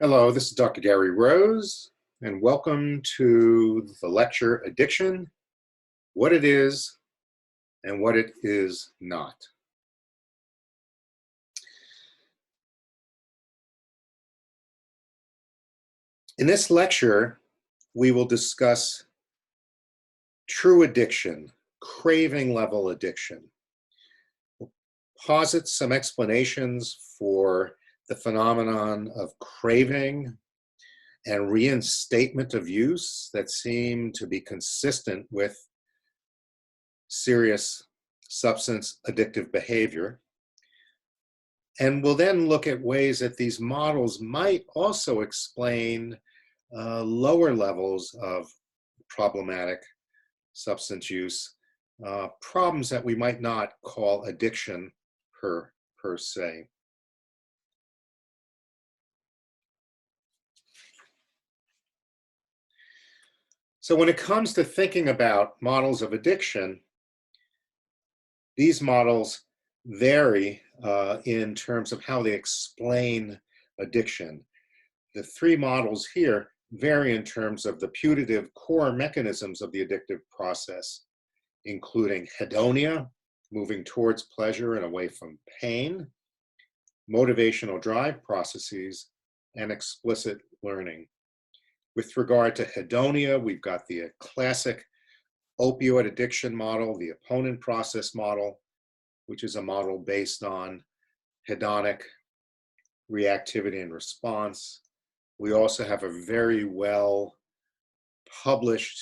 Hello, this is Dr. Gary Rose, and welcome to the lecture Addiction, What It Is and What It Is Not. In this lecture, we will discuss true addiction, craving level addiction. We'll posit some explanations for the phenomenon of craving and reinstatement of use that seem to be consistent with serious substance addictive behavior. And we'll then look at ways that these models might also explain lower levels of problematic substance use, problems that we might not call addiction per se. So when it comes to thinking about models of addiction, these models vary in terms of how they explain addiction. The three models here vary in terms of the putative core mechanisms of the addictive process, including hedonia, moving towards pleasure and away from pain, motivational drive processes, and explicit learning. With regard to hedonia, we've got the classic opioid addiction model, the opponent process model, which is a model based on hedonic reactivity and response. We also have a very well published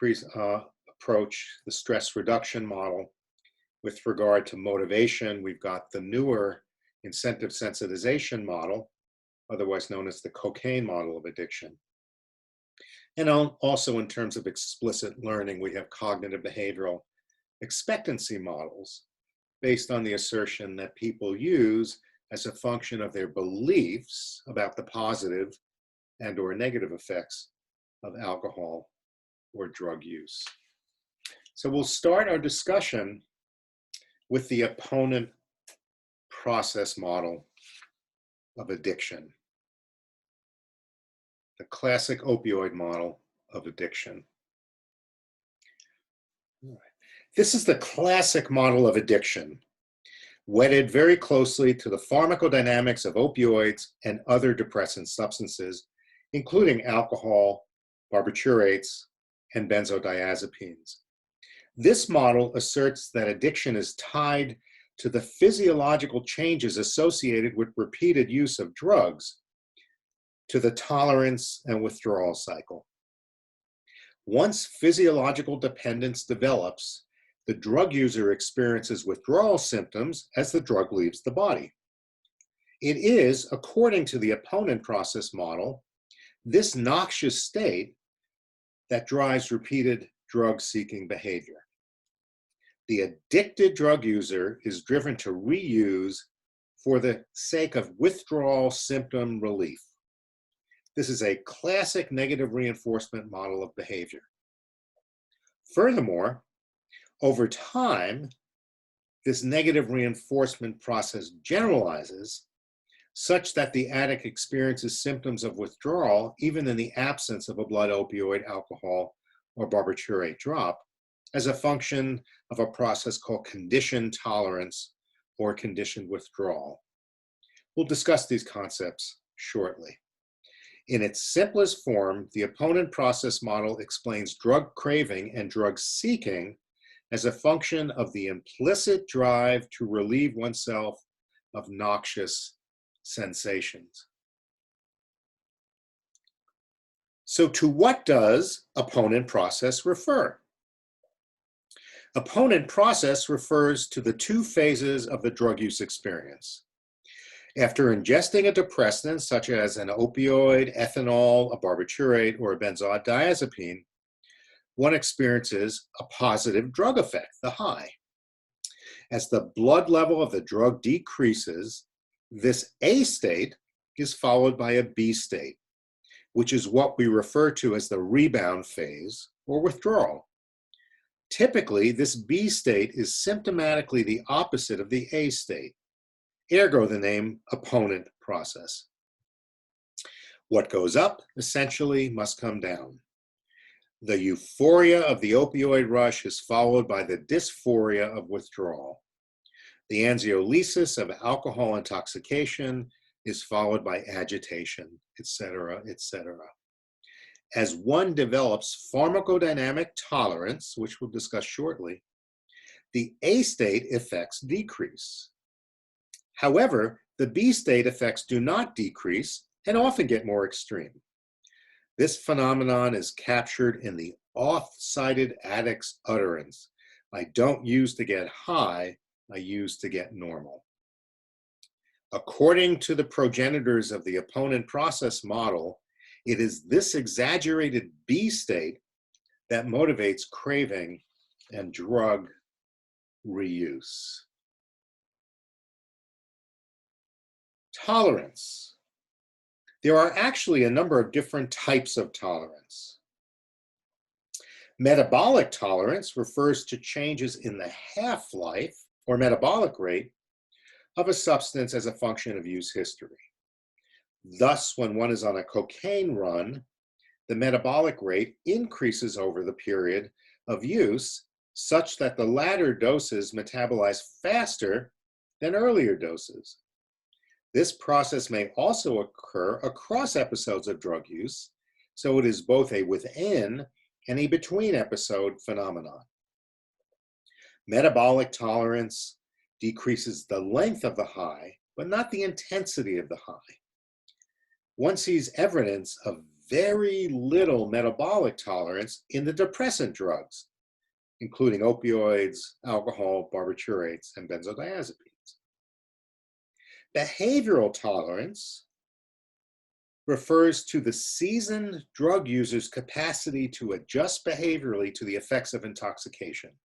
approach, the stress reduction model. With regard to motivation, we've got the newer incentive sensitization model, otherwise known as the cocaine model of addiction. And also in terms of explicit learning, we have cognitive behavioral expectancy models based on the assertion that people use as a function of their beliefs about the positive and or negative effects of alcohol or drug use. So we'll start our discussion with the opponent process model of addiction, the classic opioid model of addiction. This is the classic model of addiction, wedded very closely to the pharmacodynamics of opioids and other depressant substances, including alcohol, barbiturates, and benzodiazepines. This model asserts that addiction is tied to the physiological changes associated with repeated use of drugs, to the tolerance and withdrawal cycle. Once physiological dependence develops, the drug user experiences withdrawal symptoms as the drug leaves the body. It is, according to the opponent process model, this noxious state that drives repeated drug-seeking behavior. The addicted drug user is driven to reuse for the sake of withdrawal symptom relief. This is a classic negative reinforcement model of behavior. Furthermore, over time, this negative reinforcement process generalizes such that the addict experiences symptoms of withdrawal even in the absence of a blood opioid, alcohol, or barbiturate drop as a function of a process called conditioned tolerance or conditioned withdrawal. We'll discuss these concepts shortly. In its simplest form, the opponent process model explains drug craving and drug seeking as a function of the implicit drive to relieve oneself of noxious sensations. So to what does opponent process refer? Opponent process refers to the two phases of the drug use experience. After ingesting a depressant, such as an opioid, ethanol, a barbiturate, or a benzodiazepine, one experiences a positive drug effect, the high. As the blood level of the drug decreases, this A state is followed by a B state, which is what we refer to as the rebound phase or withdrawal. Typically, this B state is symptomatically the opposite of the A state, ergo the name opponent process. What goes up, essentially, must come down. The euphoria of the opioid rush is followed by the dysphoria of withdrawal. The anxiolysis of alcohol intoxication is followed by agitation, etc., etc. As one develops pharmacodynamic tolerance, which we'll discuss shortly, the A state effects decrease. However, the B state effects do not decrease and often get more extreme. This phenomenon is captured in the oft-cited addict's utterance, "I don't use to get high, I use to get normal." According to the progenitors of the opponent process model, it is this exaggerated B state that motivates craving and drug reuse. Tolerance. There are actually a number of different types of tolerance. Metabolic tolerance refers to changes in the half-life or metabolic rate of a substance as a function of use history. Thus, when one is on a cocaine run, the metabolic rate increases over the period of use such that the latter doses metabolize faster than earlier doses. This process may also occur across episodes of drug use, so it is both a within and a between episode phenomenon. Metabolic tolerance decreases the length of the high, but not the intensity of the high. One sees evidence of very little metabolic tolerance in the depressant drugs, including opioids, alcohol, barbiturates, and benzodiazepines. Behavioral tolerance refers to the seasoned drug user's capacity to adjust behaviorally to the effects of intoxication.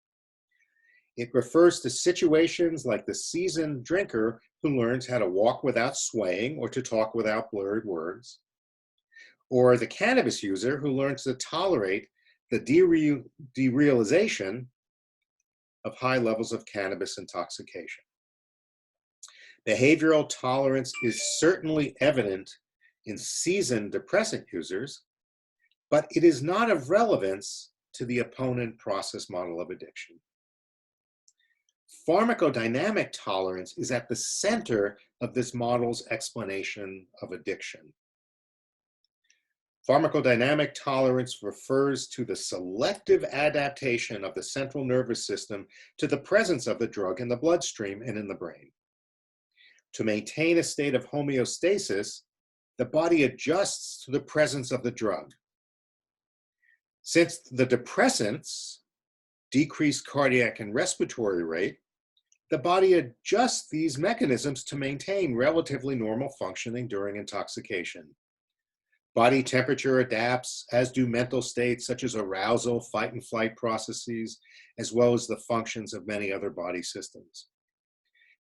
It refers to situations like the seasoned drinker who learns how to walk without swaying or to talk without blurred words, or the cannabis user who learns to tolerate the derealization of high levels of cannabis intoxication. Behavioral tolerance is certainly evident in seasoned depressant users, but it is not of relevance to the opponent process model of addiction. Pharmacodynamic tolerance is at the center of this model's explanation of addiction. Pharmacodynamic tolerance refers to the selective adaptation of the central nervous system to the presence of the drug in the bloodstream and in the brain. To maintain a state of homeostasis, the body adjusts to the presence of the drug. Since the depressants decrease cardiac and respiratory rate, the body adjusts these mechanisms to maintain relatively normal functioning during intoxication. Body temperature adapts, as do mental states such as arousal, fight and flight processes, as well as the functions of many other body systems.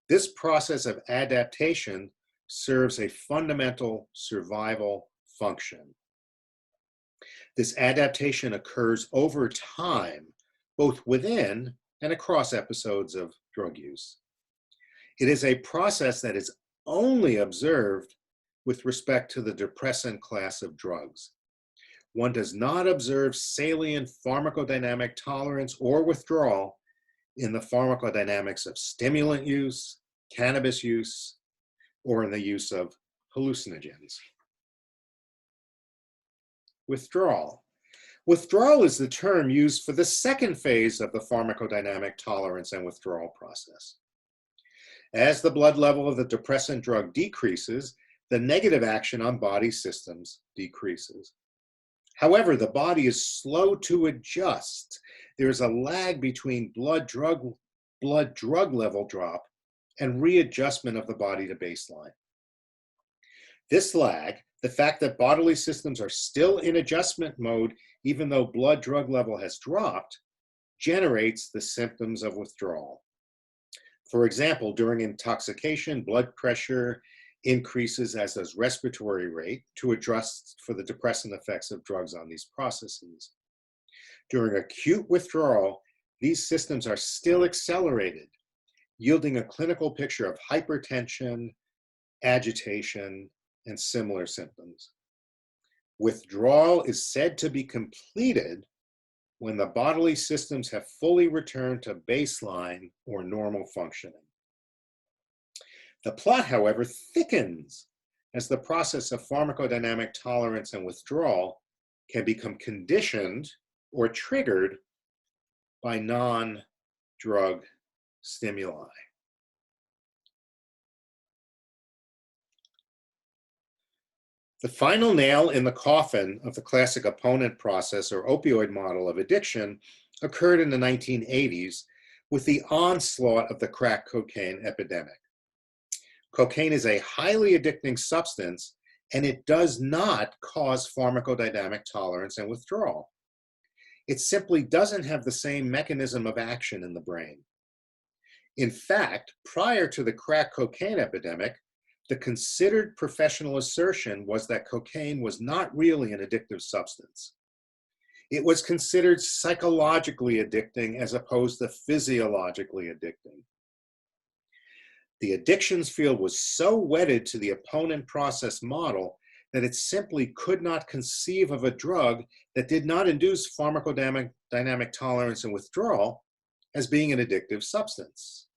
This process of adaptation serves a fundamental survival function. This adaptation occurs over time, both within and across episodes of drug use. It is a process that is only observed with respect to the depressant class of drugs. One does not observe salient pharmacodynamic tolerance or withdrawal in the pharmacodynamics of stimulant use, cannabis use, or in the use of hallucinogens. Withdrawal. Withdrawal is the term used for the second phase of the pharmacodynamic tolerance and withdrawal process. As the blood level of the depressant drug decreases, the negative action on body systems decreases. However, the body is slow to adjust. There is a lag between blood drug level drop and readjustment of the body to baseline. This lag, the fact that bodily systems are still in adjustment mode even though blood drug level has dropped, generates the symptoms of withdrawal. For example, during intoxication, blood pressure increases, as does respiratory rate, to adjust for the depressant effects of drugs on these processes. During acute withdrawal, these systems are still accelerated, yielding a clinical picture of hypertension, agitation, and similar symptoms. Withdrawal is said to be completed when the bodily systems have fully returned to baseline or normal functioning. The plot, however, thickens as the process of pharmacodynamic tolerance and withdrawal can become conditioned or triggered by non-drug stimuli. The final nail in the coffin of the classic opponent process or opioid model of addiction occurred in the 1980s with the onslaught of the crack cocaine epidemic. Cocaine is a highly addicting substance, and it does not cause pharmacodynamic tolerance and withdrawal. It simply doesn't have the same mechanism of action in the brain. In fact, prior to the crack cocaine epidemic, the considered professional assertion was that cocaine was not really an addictive substance. It was considered psychologically addicting as opposed to physiologically addicting. The addictions field was so wedded to the opponent process model that it simply could not conceive of a drug that did not induce pharmacodynamic tolerance and withdrawal as being an addictive substance.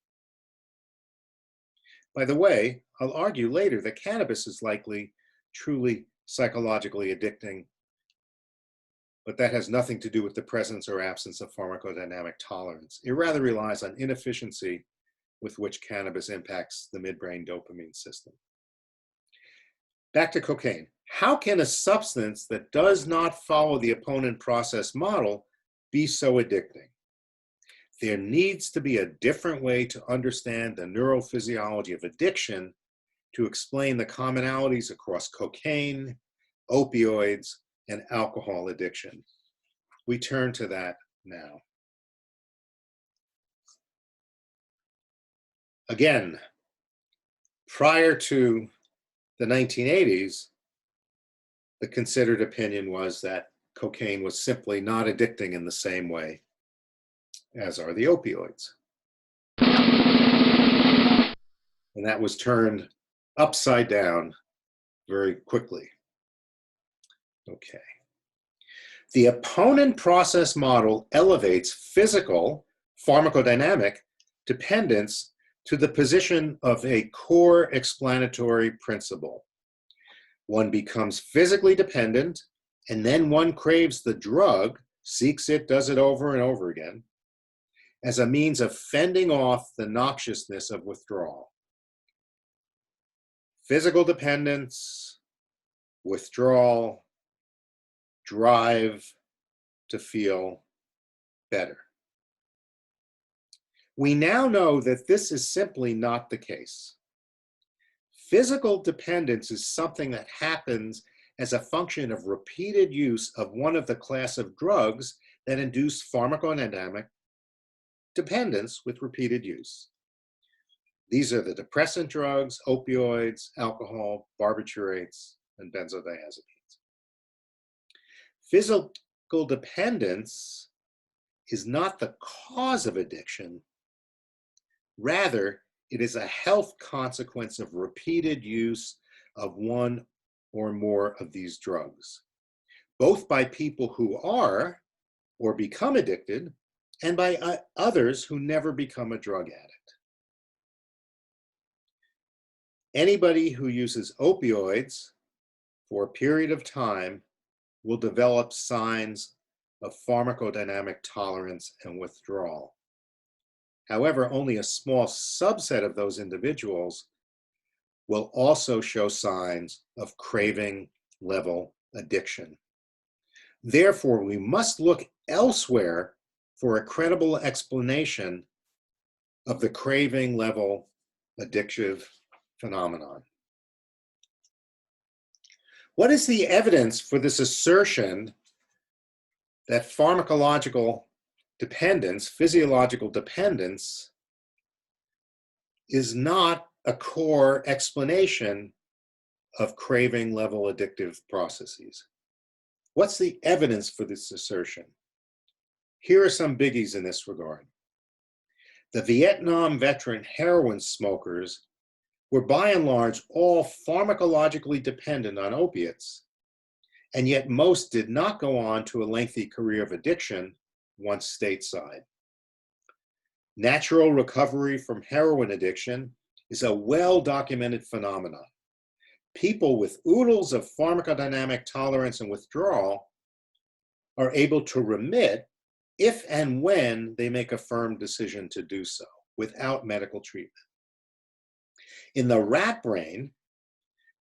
By the way, I'll argue later that cannabis is likely truly psychologically addicting, but that has nothing to do with the presence or absence of pharmacodynamic tolerance. It rather relies on inefficiency with which cannabis impacts the midbrain dopamine system. Back to cocaine. How can a substance that does not follow the opponent process model be so addicting? There needs to be a different way to understand the neurophysiology of addiction to explain the commonalities across cocaine, opioids, and alcohol addiction. We turn to that now. Again, prior to the 1980s, the considered opinion was that cocaine was simply not addicting in the same way as are the opioids. And that was turned upside down very quickly. Okay. The opponent process model elevates physical pharmacodynamic dependence to the position of a core explanatory principle. One becomes physically dependent, and then one craves the drug, seeks it, does it over and over again, as a means of fending off the noxiousness of withdrawal. Physical dependence, withdrawal, drive to feel better. We now know that this is simply not the case. Physical dependence is something that happens as a function of repeated use of one of the class of drugs that induce pharmacodynamic dependence with repeated use. These are the depressant drugs, opioids, alcohol, barbiturates, and benzodiazepines. Physical dependence is not the cause of addiction. Rather, it is a health consequence of repeated use of one or more of these drugs, both by people who are or become addicted and by others who never become a drug addict. Anybody who uses opioids for a period of time will develop signs of pharmacodynamic tolerance and withdrawal. However, only a small subset of those individuals will also show signs of craving level addiction. Therefore, we must look elsewhere for a credible explanation of the craving level addictive phenomenon. What is the evidence for this assertion that pharmacological dependence, physiological dependence, is not a core explanation of craving level addictive processes? What's the evidence for this assertion? Here are some biggies in this regard. The Vietnam veteran heroin smokers were by and large all pharmacologically dependent on opiates, and yet most did not go on to a lengthy career of addiction once stateside. Natural recovery from heroin addiction is a well-documented phenomenon. People with oodles of pharmacodynamic tolerance and withdrawal are able to remit if and when they make a firm decision to do so without medical treatment. In the rat brain,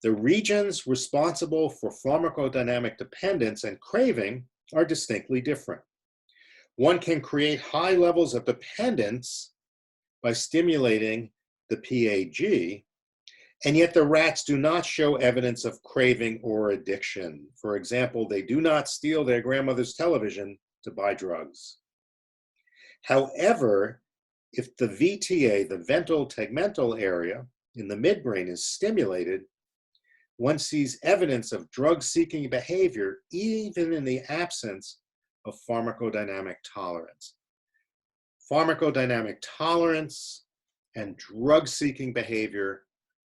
the regions responsible for pharmacodynamic dependence and craving are distinctly different. One can create high levels of dependence by stimulating the PAG, and yet the rats do not show evidence of craving or addiction. For example, they do not steal their grandmother's television to buy drugs. However, if the VTA, the ventral tegmental area in the midbrain, is stimulated, one sees evidence of drug-seeking behavior even in the absence of pharmacodynamic tolerance. Pharmacodynamic tolerance and drug-seeking behavior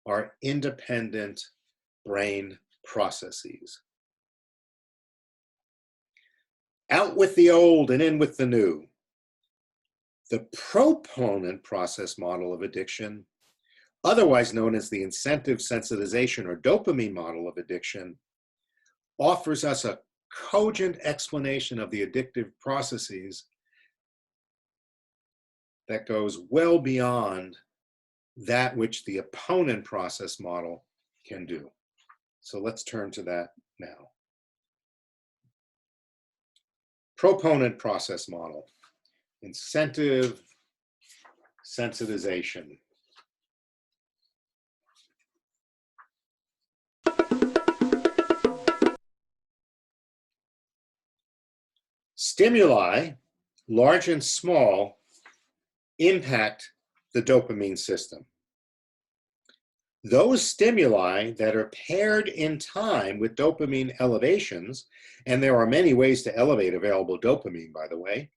are independent brain processes. Out with the old and in with the new. The proponent process model of addiction, otherwise known as the incentive sensitization or dopamine model of addiction, offers us a cogent explanation of the addictive processes that goes well beyond that which the opponent process model can do. So let's turn to that now. Proponent process model, incentive sensitization. Stimuli, large and small, impact the dopamine system. Those stimuli that are paired in time with dopamine elevations, and there are many ways to elevate available dopamine, by the way,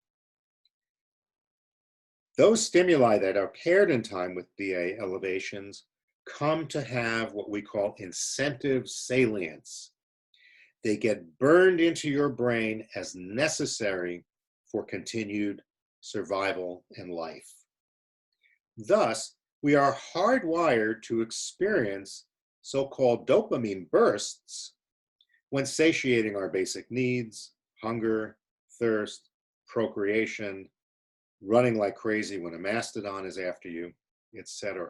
those stimuli that are paired in time with DA elevations come to have what we call incentive salience. They get burned into your brain as necessary for continued survival and life. Thus, we are hardwired to experience so-called dopamine bursts when satiating our basic needs, hunger, thirst, procreation, running like crazy when a mastodon is after you, etc.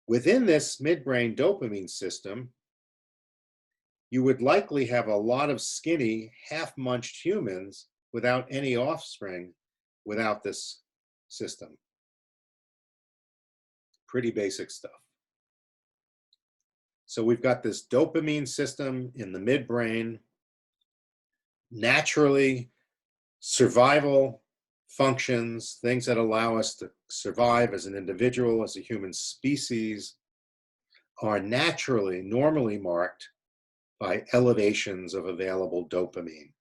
Within this midbrain dopamine system, you would likely have a lot of skinny, half-munched humans without any offspring without this system. Pretty basic stuff. So we've got this dopamine system in the midbrain. Naturally, survival functions, things that allow us to survive as an individual, as a human species, are naturally, normally marked by elevations of available dopamine.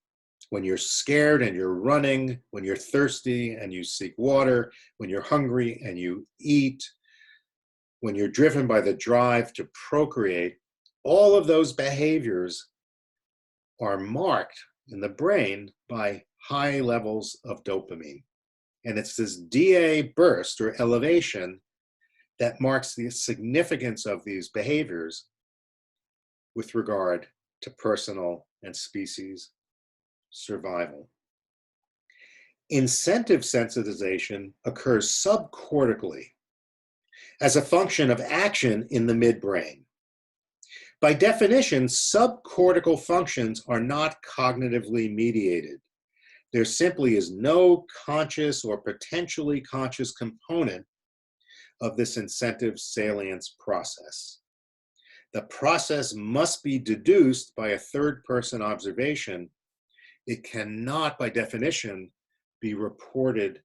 When you're scared and you're running, when you're thirsty and you seek water, when you're hungry and you eat, when you're driven by the drive to procreate, all of those behaviors are marked in the brain by high levels of dopamine. And it's this DA burst or elevation that marks the significance of these behaviors with regard to personal and species survival. Incentive sensitization occurs subcortically as a function of action in the midbrain. By definition, subcortical functions are not cognitively mediated. There simply is no conscious or potentially conscious component of this incentive salience process. The process must be deduced by a third-person observation. It cannot, by definition, be reported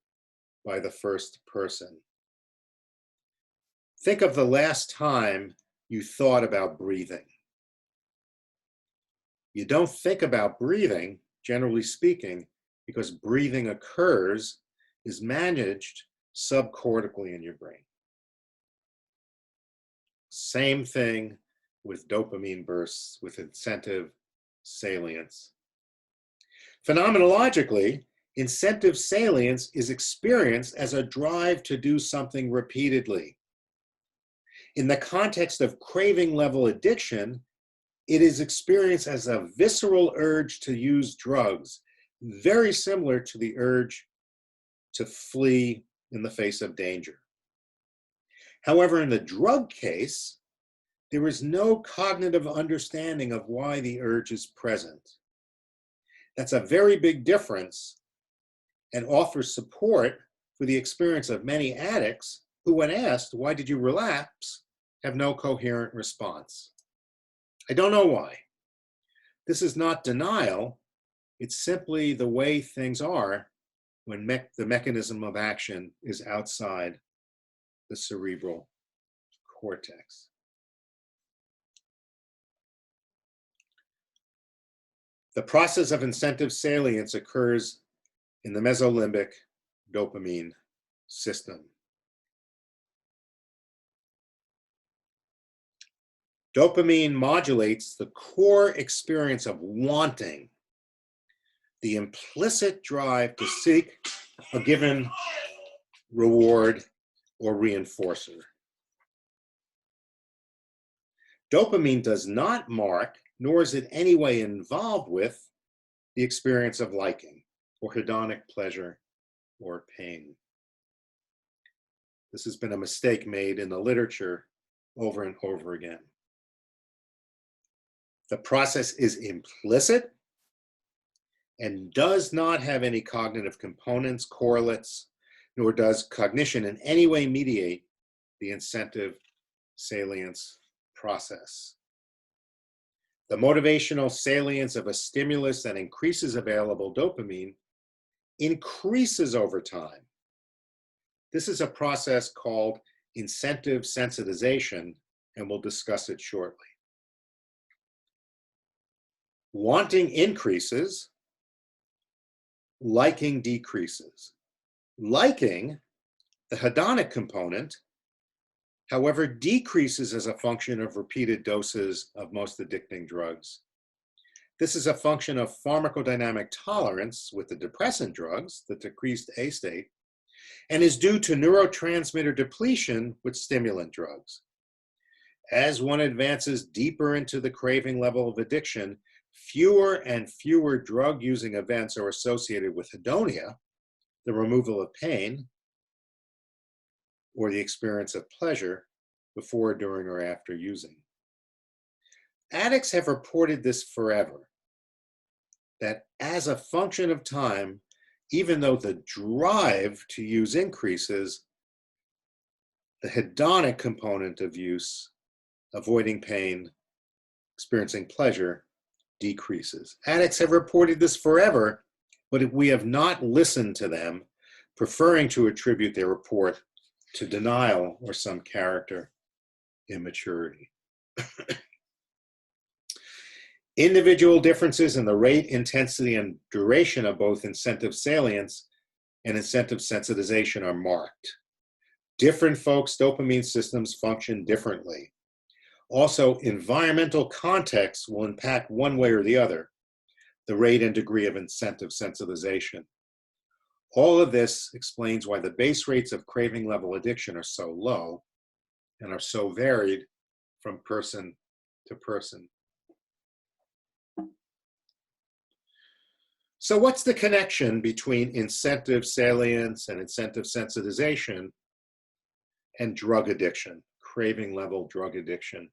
by the first person. Think of the last time you thought about breathing. You don't think about breathing, generally speaking, because breathing occurs, is managed subcortically in your brain. Same thing with dopamine bursts with incentive salience. Phenomenologically, incentive salience is experienced as a drive to do something repeatedly. In the context of craving level addiction, it is experienced as a visceral urge to use drugs, very similar to the urge to flee in the face of danger. However, in the drug case, there is no cognitive understanding of why the urge is present. That's a very big difference and offers support for the experience of many addicts who, when asked, "Why did you relapse?" have no coherent response. I don't know why. This is not denial. It's simply the way things are when the mechanism of action is outside the cerebral cortex. The process of incentive salience occurs in the mesolimbic dopamine system. Dopamine modulates the core experience of wanting, the implicit drive to seek a given reward or reinforcer. Dopamine does not mark, nor is it any way involved with, the experience of liking or hedonic pleasure or pain. This has been a mistake made in the literature over and over again. The process is implicit and does not have any cognitive components, correlates, nor does cognition in any way mediate the incentive salience process. The motivational salience of a stimulus that increases available dopamine increases over time. This is a process called incentive sensitization, and we'll discuss it shortly. Wanting increases, liking decreases. Liking, the hedonic component, however, decreases as a function of repeated doses of most addicting drugs. This is a function of pharmacodynamic tolerance with the depressant drugs, the decreased A state, and is due to neurotransmitter depletion with stimulant drugs. As one advances deeper into the craving level of addiction, fewer and fewer drug-using events are associated with hedonia, the removal of pain, or the experience of pleasure before, during, or after using. Addicts have reported this forever, that as a function of time, even though the drive to use increases, the hedonic component of use, avoiding pain, experiencing pleasure, decreases. Addicts have reported this forever, but we have not listened to them, preferring to attribute their report to denial or some character immaturity. Individual differences in the rate, intensity, and duration of both incentive salience and incentive sensitization are marked. Different folks' dopamine systems function differently. Also, environmental context will impact one way or the other, the rate and degree of incentive sensitization. All of this explains why the base rates of craving level addiction are so low and are so varied from person to person. So what's the connection between incentive salience and incentive sensitization and drug addiction, craving level drug addiction?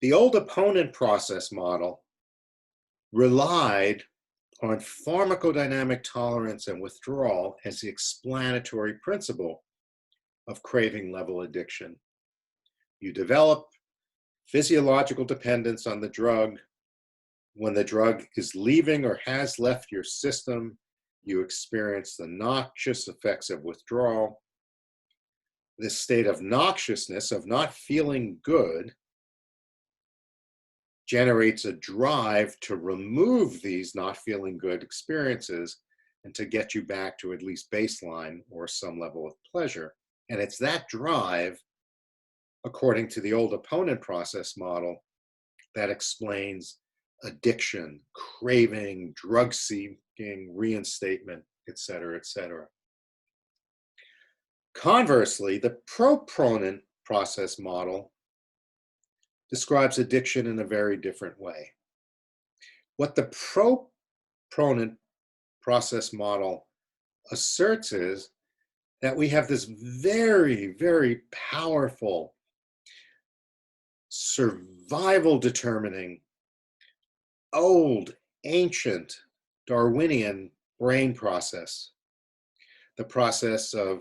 The old opponent process model relied on pharmacodynamic tolerance and withdrawal as the explanatory principle of craving level addiction. You develop physiological dependence on the drug. When the drug is leaving or has left your system, you experience the noxious effects of withdrawal. This state of noxiousness, of not feeling good, generates a drive to remove these not feeling good experiences and to get you back to at least baseline or some level of pleasure. And it's that drive according to the old opponent process model, that explains addiction, craving, drug seeking, reinstatement, etc., etc. Conversely, the proponent process model describes addiction in a very different way. What the proponent process model asserts is that we have this very, very powerful survival determining, old, ancient Darwinian brain process, the process of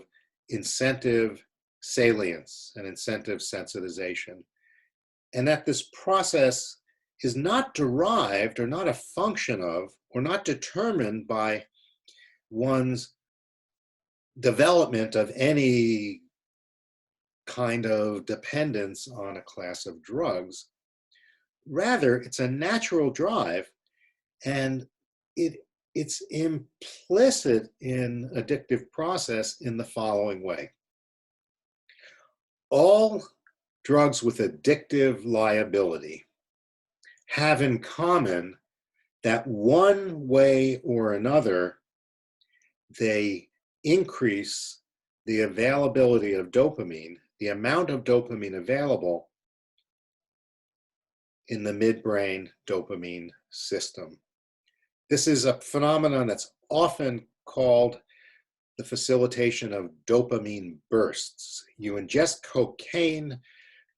incentive salience and incentive sensitization, and that this process is not derived or not a function of or not determined by one's development of any kind of dependence on a class of drugs. Rather, it's a natural drive, and it's implicit in addictive process in the following way. All drugs with addictive liability have in common that one way or another, they increase the availability of dopamine, the amount of dopamine available in the midbrain dopamine system. This is a phenomenon that's often called the facilitation of dopamine bursts. You ingest cocaine,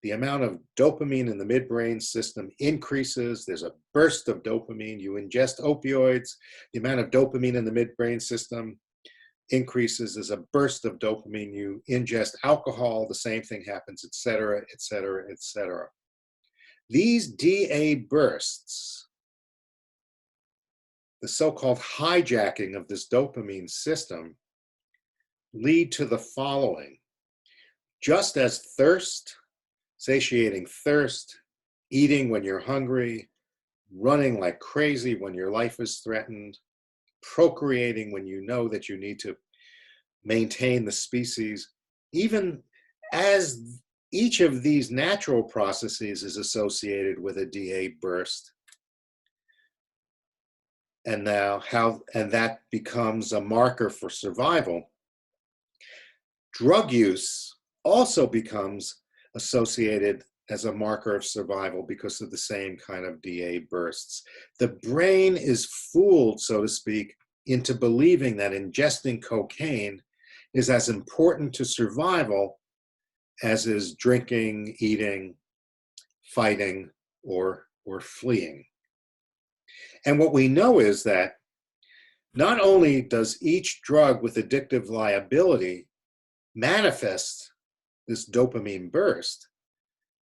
the amount of dopamine in the midbrain system increases. There's a burst of dopamine. You ingest opioids, the amount of dopamine in the midbrain system increases. There's a burst of dopamine. You ingest alcohol, the same thing happens, et cetera, et cetera, et cetera. These DA bursts, the so-called hijacking of this dopamine system, lead to the following. Just as thirst, satiating thirst, eating when you're hungry, running like crazy when your life is threatened, procreating when you know that you need to maintain the species, even as each of these natural processes is associated with a DA burst, and that becomes a marker for survival. Drug use also becomes associated as a marker of survival because of the same kind of DA bursts. The brain is fooled, so to speak, into believing that ingesting cocaine is as important to survival as is drinking, eating, fighting, or fleeing. And what we know is that not only does each drug with addictive liability manifest this dopamine burst,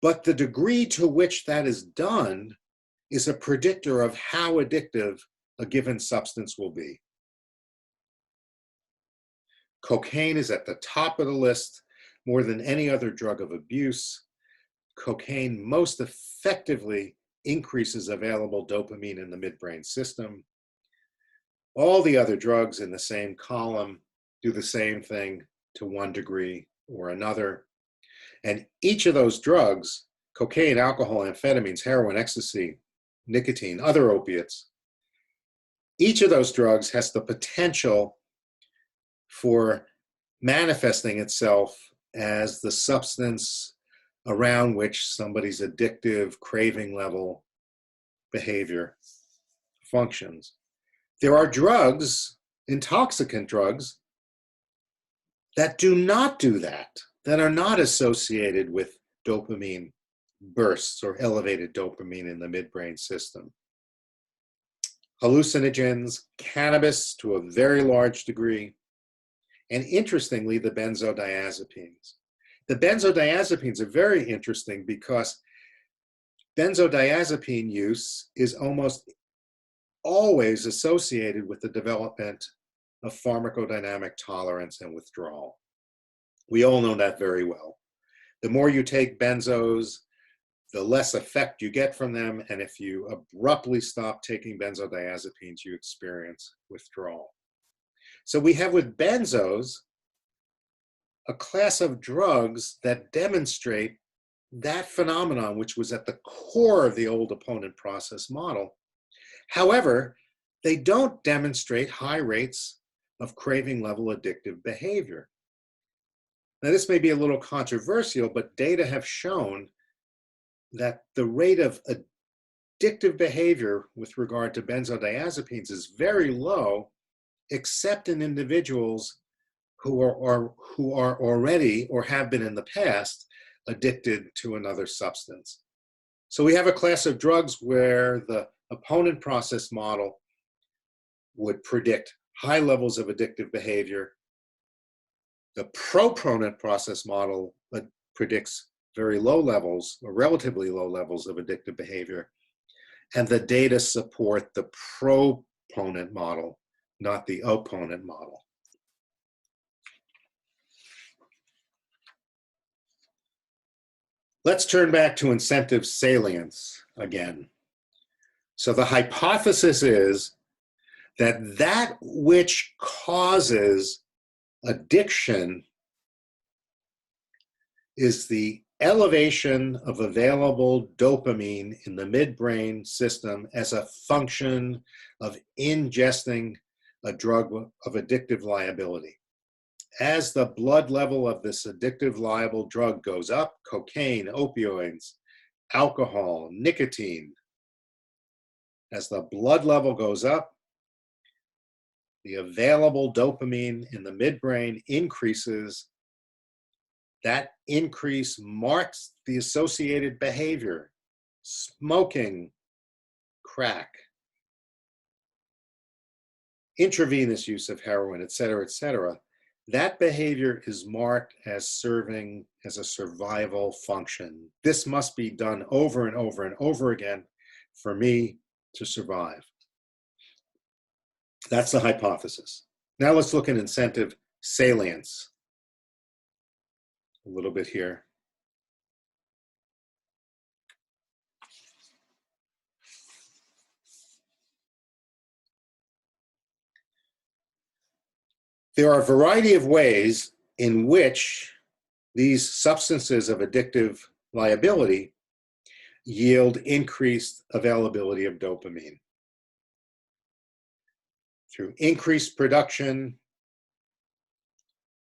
but the degree to which that is done is a predictor of how addictive a given substance will be. Cocaine is at the top of the list more than any other drug of abuse. Cocaine most effectively increases available dopamine in the midbrain system. All the other drugs in the same column do the same thing to one degree or another. And each of those drugs, cocaine, alcohol, amphetamines, heroin, ecstasy, nicotine, other opiates, each of those drugs has the potential for manifesting itself as the substance around which somebody's addictive craving level behavior functions. There are drugs, intoxicant drugs, that do not do that, that are not associated with dopamine bursts or elevated dopamine in the midbrain system. Hallucinogens, cannabis to a very large degree, and interestingly, the benzodiazepines. The benzodiazepines are very interesting because benzodiazepine use is almost always associated with the development of pharmacodynamic tolerance and withdrawal. We all know that very well. The more you take benzos, the less effect you get from them, and if you abruptly stop taking benzodiazepines, you experience withdrawal. So we have with benzos a class of drugs that demonstrate that phenomenon, which was at the core of the old opponent process model. However, they don't demonstrate high rates of craving level addictive behavior. Now, this may be a little controversial, but data have shown that the rate of addictive behavior with regard to benzodiazepines is very low, except in individuals who are already or have been in the past addicted to another substance. So we have a class of drugs where the opponent process model would predict high levels of addictive behavior. The proponent process model predicts very low levels, or relatively low levels of addictive behavior. And the data support the proponent model, not the opponent model. Let's turn back to incentive salience again. So the hypothesis is that that which causes addiction is the elevation of available dopamine in the midbrain system as a function of ingesting a drug of addictive liability. As the blood level of this addictive liable drug goes up, cocaine, opioids, alcohol, nicotine, as the blood level goes up, the available dopamine in the midbrain increases. That increase marks the associated behavior: smoking, crack, intravenous use of heroin, et cetera. That behavior is marked as serving as a survival function. This must be done over and over and over again for me to survive. That's the hypothesis. Now let's look at incentive salience a little bit here. There are a variety of ways in which these substances of addictive liability yield increased availability of dopamine. Through increased production,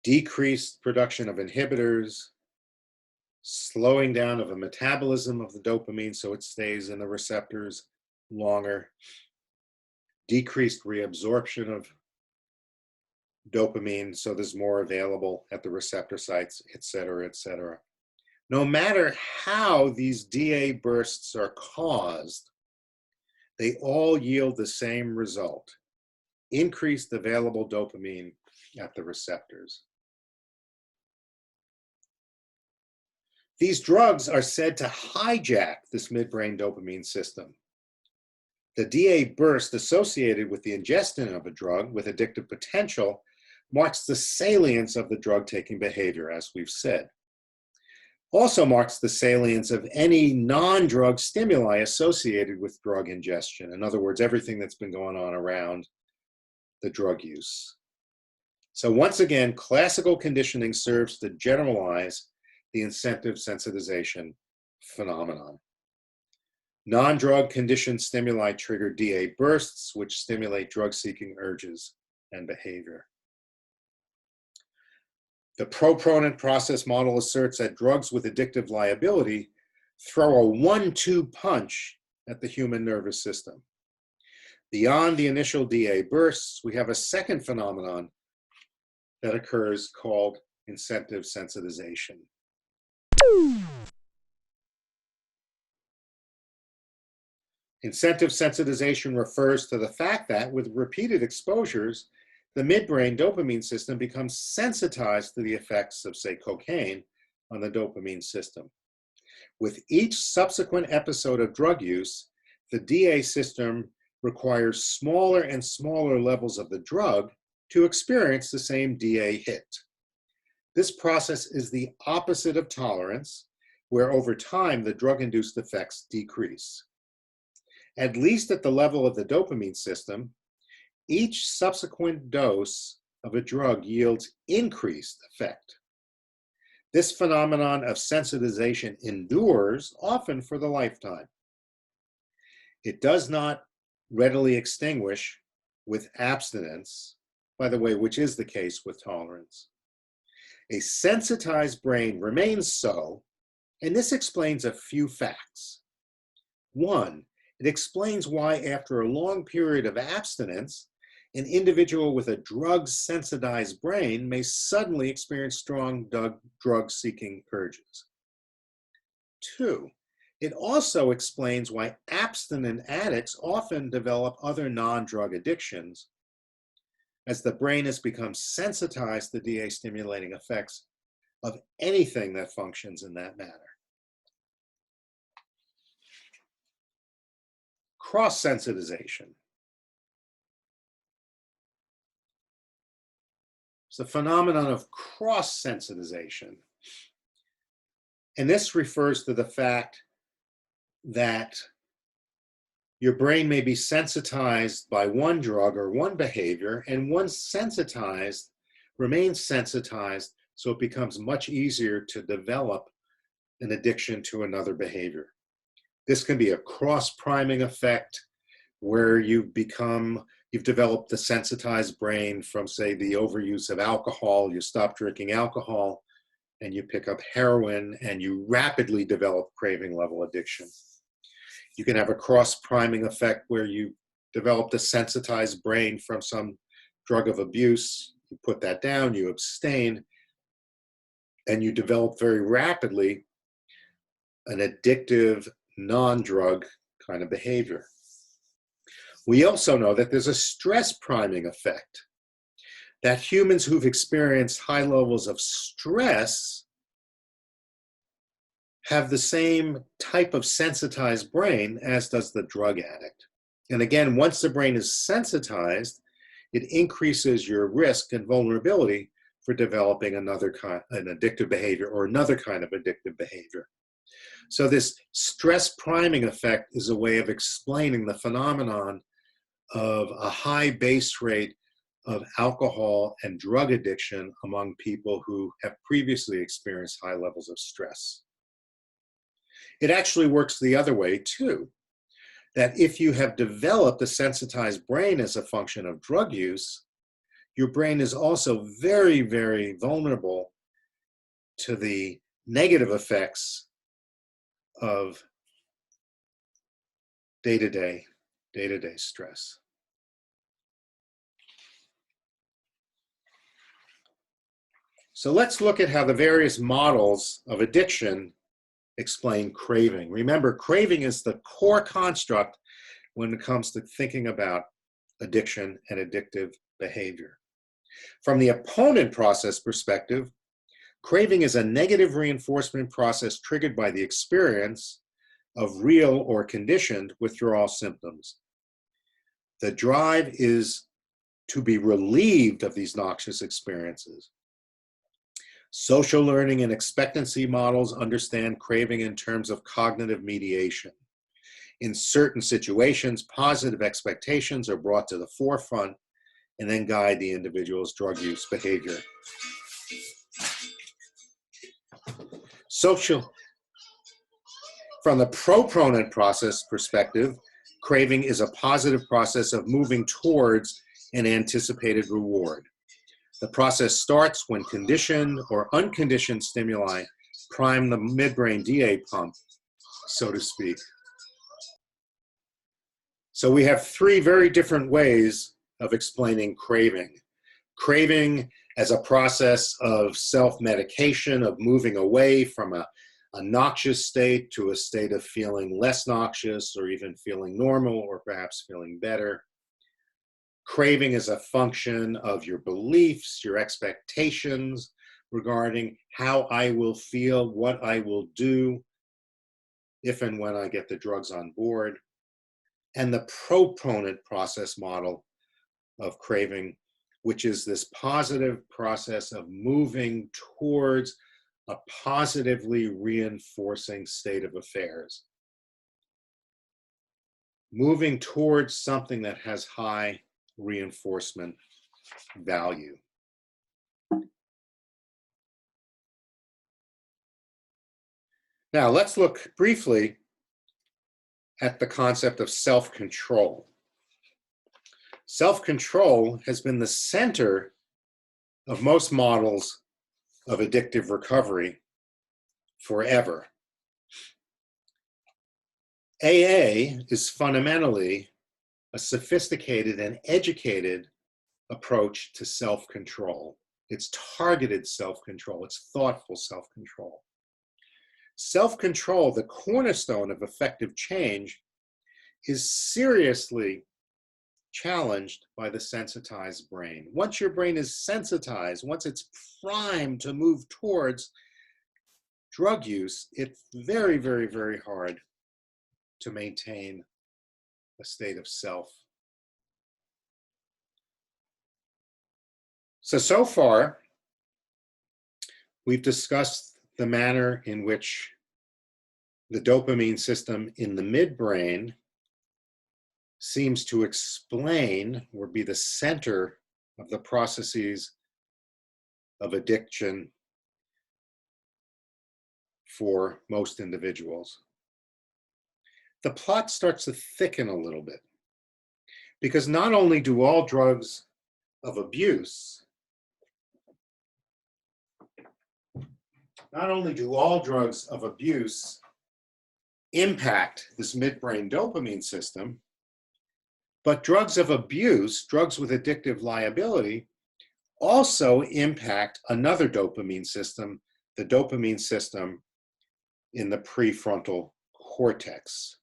decreased production of inhibitors, slowing down of a metabolism of the dopamine so it stays in the receptors longer, decreased reabsorption of dopamine so there's more available at the receptor sites, et cetera. No matter how these DA bursts are caused, they all yield the same result: increased available dopamine at the receptors. These drugs are said to hijack this midbrain dopamine system. The DA burst associated with the ingestion of a drug with addictive potential marks the salience of the drug-taking behavior, as we've said. Also marks the salience of any non-drug stimuli associated with drug ingestion. In other words, everything that's been going on around the drug use. So once again, classical conditioning serves to generalize the incentive sensitization phenomenon. Non-drug conditioned stimuli trigger DA bursts, which stimulate drug-seeking urges and behavior. The proponent process model asserts that drugs with addictive liability throw a 1-2 punch at the human nervous system. Beyond the initial DA bursts, we have a second phenomenon that occurs called incentive sensitization. Incentive sensitization refers to the fact that with repeated exposures, the midbrain dopamine system becomes sensitized to the effects of, say, cocaine on the dopamine system. With each subsequent episode of drug use, the DA system requires smaller and smaller levels of the drug to experience the same DA hit. This process is the opposite of tolerance, where over time the drug-induced effects decrease. At least at the level of the dopamine system, each subsequent dose of a drug yields increased effect. This phenomenon of sensitization endures often for the lifetime. It does not readily extinguish with abstinence, by the way, which is the case with tolerance. A sensitized brain remains so, and this explains a few facts. One, it explains why after a long period of abstinence, an individual with a drug-sensitized brain may suddenly experience strong drug-seeking urges. Two, it also explains why abstinent addicts often develop other non-drug addictions, as the brain has become sensitized to DA-stimulating effects of anything that functions in that manner. Cross-sensitization. It's the phenomenon of cross-sensitization. And this refers to the fact that your brain may be sensitized by one drug or one behavior, and once sensitized, remains sensitized, so it becomes much easier to develop an addiction to another behavior. This can be a cross-priming effect where you've developed the sensitized brain from, say, the overuse of alcohol. You stop drinking alcohol and you pick up heroin and you rapidly develop craving level addiction. You can have a cross-priming effect where you develop a sensitized brain from some drug of abuse. You put that down, you abstain, and you develop very rapidly an addictive, non-drug kind of behavior. We also know that there's a stress priming effect, that humans who've experienced high levels of stress have the same type of sensitized brain as does the drug addict. And again, once the brain is sensitized, it increases your risk and vulnerability for developing an addictive behavior or another kind of addictive behavior. So this stress priming effect is a way of explaining the phenomenon of a high base rate of alcohol and drug addiction among people who have previously experienced high levels of stress. It actually works the other way too, that if you have developed a sensitized brain as a function of drug use, your brain is also very, very vulnerable to the negative effects of day-to-day stress. So let's look at how the various models of addiction explain craving. Remember, craving is the core construct when it comes to thinking about addiction and addictive behavior. From the opponent process perspective, craving is a negative reinforcement process triggered by the experience of real or conditioned withdrawal symptoms. The drive is to be relieved of these noxious experiences. Social learning and expectancy models understand craving in terms of cognitive mediation. In certain situations, positive expectations are brought to the forefront and then guide the individual's drug use behavior. From the proponent process perspective, craving is a positive process of moving towards an anticipated reward. The process starts when conditioned or unconditioned stimuli prime the midbrain DA pump, so to speak. So we have three very different ways of explaining craving. Craving as a process of self-medication, of moving away from a noxious state to a state of feeling less noxious or even feeling normal or perhaps feeling better. Craving is a function of your beliefs, your expectations regarding how I will feel, what I will do if and when I get the drugs on board. And the proponent process model of craving, which is this positive process of moving towards a positively reinforcing state of affairs. Moving towards something that has high reinforcement value. Now, let's look briefly at the concept of self-control. Self-control has been the center of most models of addictive recovery forever. AA is fundamentally a sophisticated and educated approach to self-control. It's targeted self-control, it's thoughtful self-control. Self-control, the cornerstone of effective change, is seriously challenged by the sensitized brain. Once your brain is sensitized, once it's primed to move towards drug use, it's very, very, very hard to maintain a state of self. So far, we've discussed the manner in which the dopamine system in the midbrain seems to explain or be the center of the processes of addiction for most individuals. The plot starts to thicken a little bit, because not only do all drugs of abuse impact this midbrain dopamine system, but drugs of abuse, drugs with addictive liability, also impact another dopamine system, the dopamine system in the prefrontal cortex.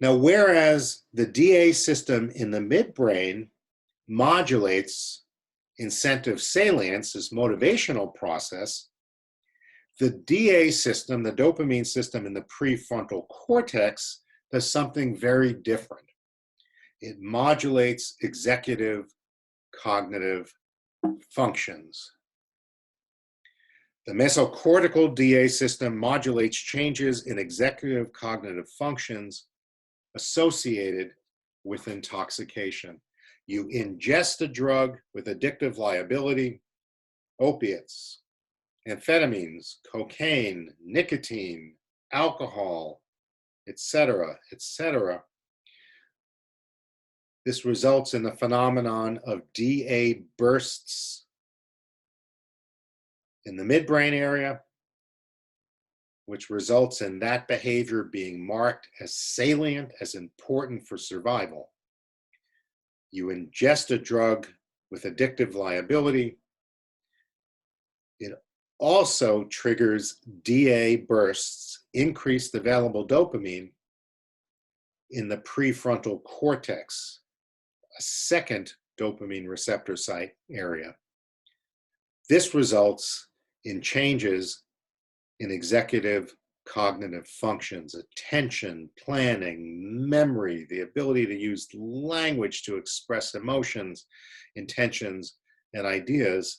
Now, whereas the DA system in the midbrain modulates incentive salience, this motivational process, the DA system, the dopamine system in the prefrontal cortex, does something very different. It modulates executive cognitive functions. The mesocortical DA system modulates changes in executive cognitive functions associated with intoxication. You ingest a drug with addictive liability, opiates, amphetamines, cocaine, nicotine, alcohol, etc., etc. This results in the phenomenon of DA bursts in the midbrain area, which results in that behavior being marked as salient, as important for survival. You ingest a drug with addictive liability. It also triggers DA bursts, increased available dopamine in the prefrontal cortex, a second dopamine receptor site area. This results in changes in executive cognitive functions, attention, planning, memory, the ability to use language to express emotions, intentions, and ideas,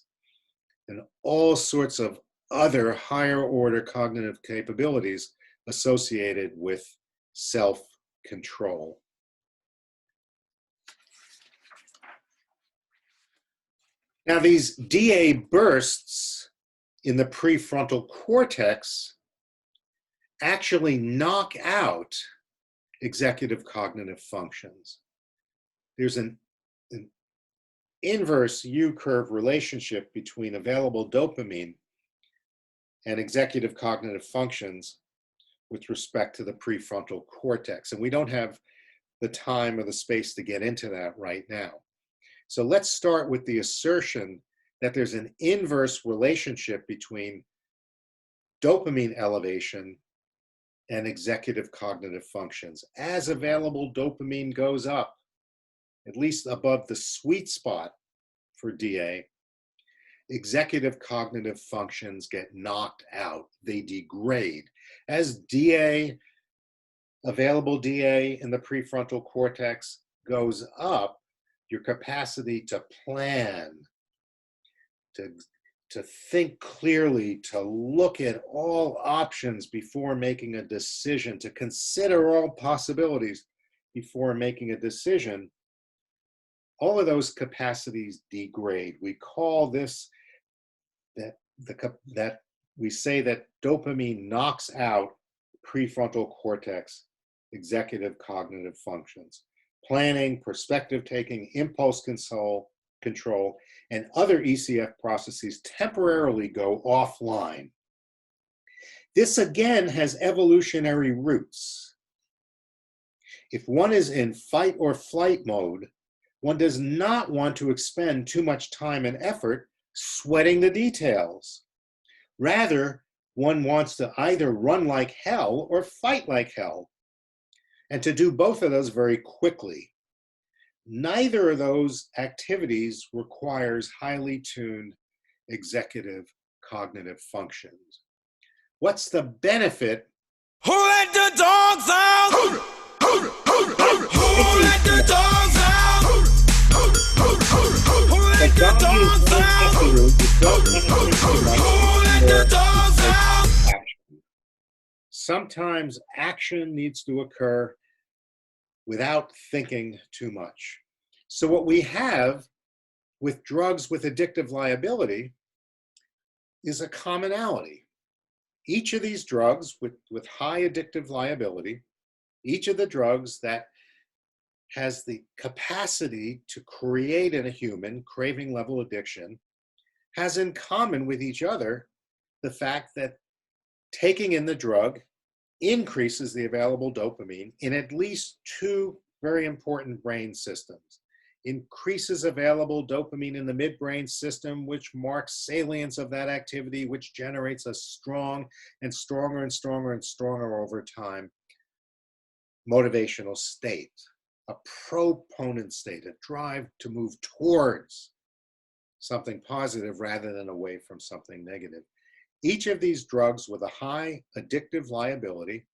and all sorts of other higher order cognitive capabilities associated with self-control. Now, these DA bursts in the prefrontal cortex actually knock out executive cognitive functions. There's an inverse U-curve relationship between available dopamine and executive cognitive functions with respect to the prefrontal cortex. And we don't have the time or the space to get into that right now. So let's start with the assertion that there's an inverse relationship between dopamine elevation and executive cognitive functions. As available dopamine goes up, at least above the sweet spot for DA, executive cognitive functions get knocked out. They degrade. As DA, available DA in the prefrontal cortex goes up, your capacity to plan, to think clearly, to look at all options before making a decision, to consider all possibilities before making a decision, all of those capacities degrade. We call this that we say that dopamine knocks out prefrontal cortex executive cognitive functions. Planning, perspective taking, impulse control, and other ECF processes temporarily go offline. This again has evolutionary roots. If one is in fight or flight mode, one does not want to expend too much time and effort sweating the details. Rather, one wants to either run like hell or fight like hell, and to do both of those very quickly. Neither of those activities requires highly tuned executive cognitive functions. What's the benefit? Who let the dogs out? Who let the dogs out? Who let the dogs out? Who let the dogs out? Sometimes action needs to occur without thinking too much. So what we have with drugs with addictive liability is a commonality. Each of these drugs with high addictive liability, each of the drugs that has the capacity to create in a human craving level addiction, has in common with each other the fact that taking in the drug increases the available dopamine in at least two very important brain systems. Increases available dopamine in the midbrain system, which marks salience of that activity, which generates a strong and stronger and stronger and stronger over time motivational state, a proponent state, a drive to move towards something positive rather than away from something negative. Each of these drugs with a high addictive liability,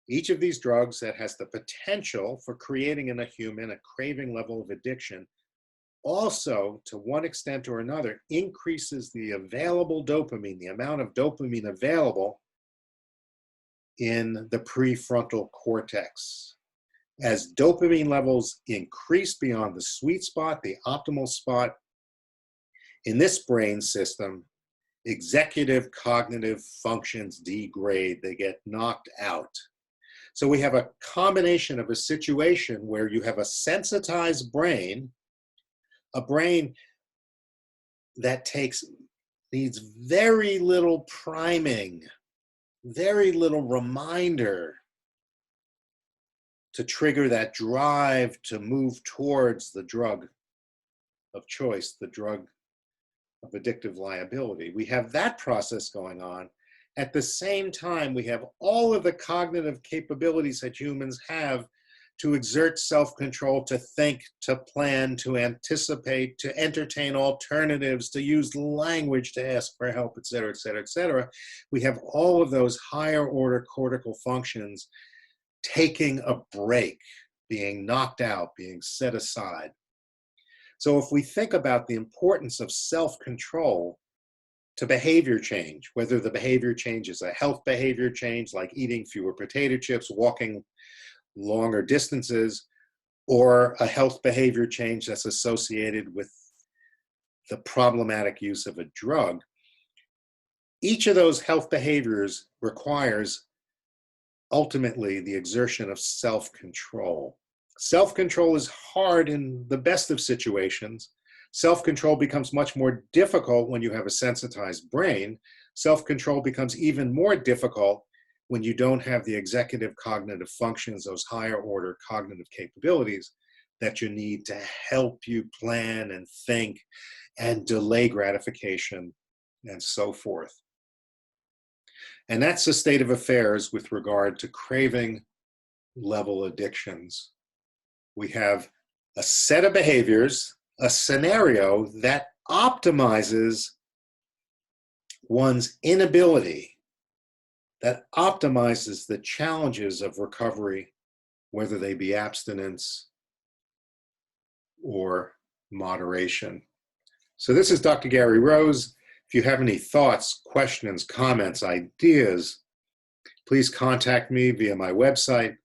each of these drugs that has the potential for creating in a human a craving level of addiction, also, to one extent or another, increases the available dopamine, the amount of dopamine available in the prefrontal cortex. As dopamine levels increase beyond the sweet spot, the optimal spot, in this brain system, executive cognitive functions degrade, they get knocked out. So we have a combination of a situation where you have a sensitized brain, a brain that needs very little priming, very little reminder to trigger that drive to move towards the drug of choice, the drug of addictive liability. We have that process going on. At the same time, we have all of the cognitive capabilities that humans have to exert self-control, to think, to plan, to anticipate, to entertain alternatives, to use language, to ask for help, et cetera, et cetera, et cetera. We have all of those higher order cortical functions taking a break, being knocked out, being set aside. So if we think about the importance of self-control to behavior change, whether the behavior change is a health behavior change like eating fewer potato chips, walking longer distances, or a health behavior change that's associated with the problematic use of a drug, each of those health behaviors requires ultimately the exertion of self-control. Self-control is hard in the best of situations. Self-control becomes much more difficult when you have a sensitized brain. Self-control becomes even more difficult when you don't have the executive cognitive functions, those higher order cognitive capabilities that you need to help you plan and think and delay gratification and so forth. And that's the state of affairs with regard to craving level addictions. We have a set of behaviors, a scenario that optimizes one's inability, that optimizes the challenges of recovery, whether they be abstinence or moderation. So this is Dr. Gary Rose. If you have any thoughts, questions, comments, ideas, please contact me via my website,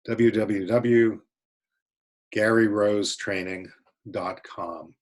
www.garyrosetraining.com.